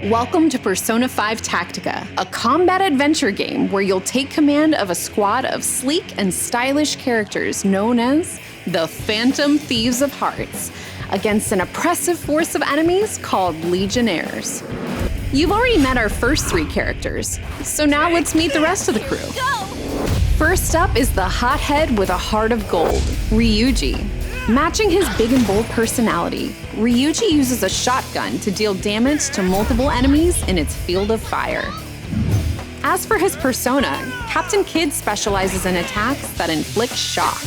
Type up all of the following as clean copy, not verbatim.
Welcome to Persona 5 Tactica, a combat adventure game where you'll take command of a squad of sleek and stylish characters known as the Phantom Thieves of Hearts, against an oppressive force of enemies called Legionnaires. You've already met our first three characters, so now let's meet the rest of the crew. First up is the hothead with a heart of gold, Ryuji. Matching his big and bold personality, Ryuji uses a shotgun to deal damage to multiple enemies in its field of fire. As for his persona, Captain Kid specializes in attacks that inflict shock.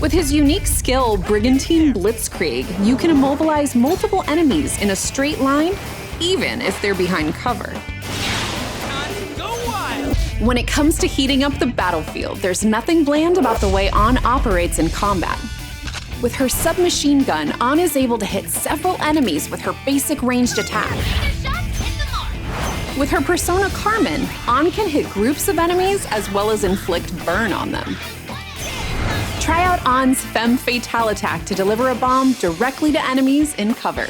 With his unique skill, Brigantine Blitzkrieg, you can immobilize multiple enemies in a straight line, even if they're behind cover. When it comes to heating up the battlefield, there's nothing bland about the way Ann operates in combat. With her submachine gun, Ann is able to hit several enemies with her basic ranged attack. With her persona Carmen, Ann can hit groups of enemies as well as inflict burn on them. Try out Ann's Femme Fatale attack to deliver a bomb directly to enemies in cover.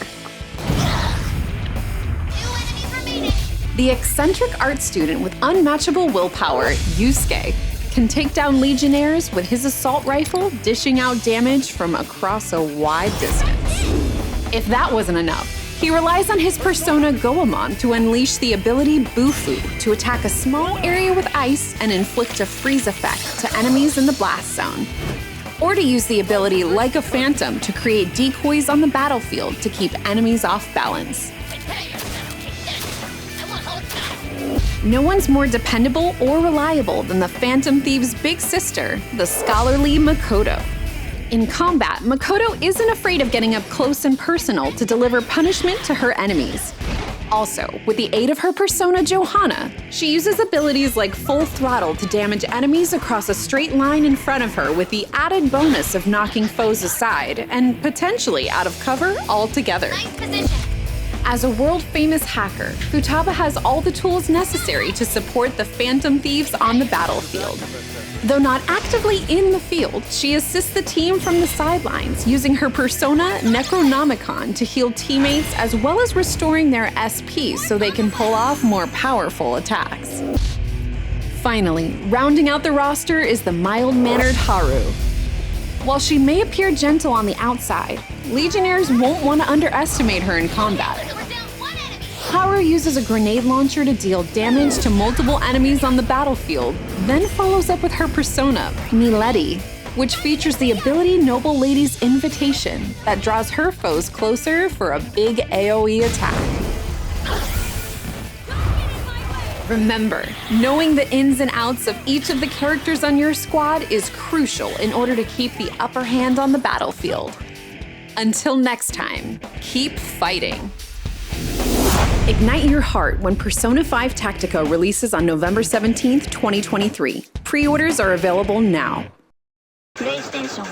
The eccentric art student with unmatchable willpower, Yusuke, can take down Legionnaires with his assault rifle dishing out damage from across a wide distance. If that wasn't enough, he relies on his persona Goemon to unleash the ability Bufu to attack a small area with ice and inflict a freeze effect to enemies in the blast zone. Or to use the ability Like a Phantom to create decoys on the battlefield to keep enemies off balance. No one's more dependable or reliable than the Phantom Thief's big sister, the scholarly Makoto. In combat, Makoto isn't afraid of getting up close and personal to deliver punishment to her enemies. Also, with the aid of her persona Johanna, she uses abilities like Full Throttle to damage enemies across a straight line in front of her with the added bonus of knocking foes aside and potentially out of cover altogether. Nice position. As a world-famous hacker, Futaba has all the tools necessary to support the Phantom Thieves on the battlefield. Though not actively in the field, she assists the team from the sidelines, using her persona Necronomicon to heal teammates as well as restoring their SP so they can pull off more powerful attacks. Finally, rounding out the roster is the mild-mannered Haru. While she may appear gentle on the outside, Legionnaires won't want to underestimate her in combat. Haru uses a grenade launcher to deal damage to multiple enemies on the battlefield, then follows up with her persona, Milady, which features the ability Noble Lady's Invitation that draws her foes closer for a big AoE attack. Remember, knowing the ins and outs of each of the characters on your squad is crucial in order to keep the upper hand on the battlefield. Until next time, keep fighting. Ignite your heart when Persona 5 Tactica releases on November 17th, 2023. Pre-orders are available now. PlayStation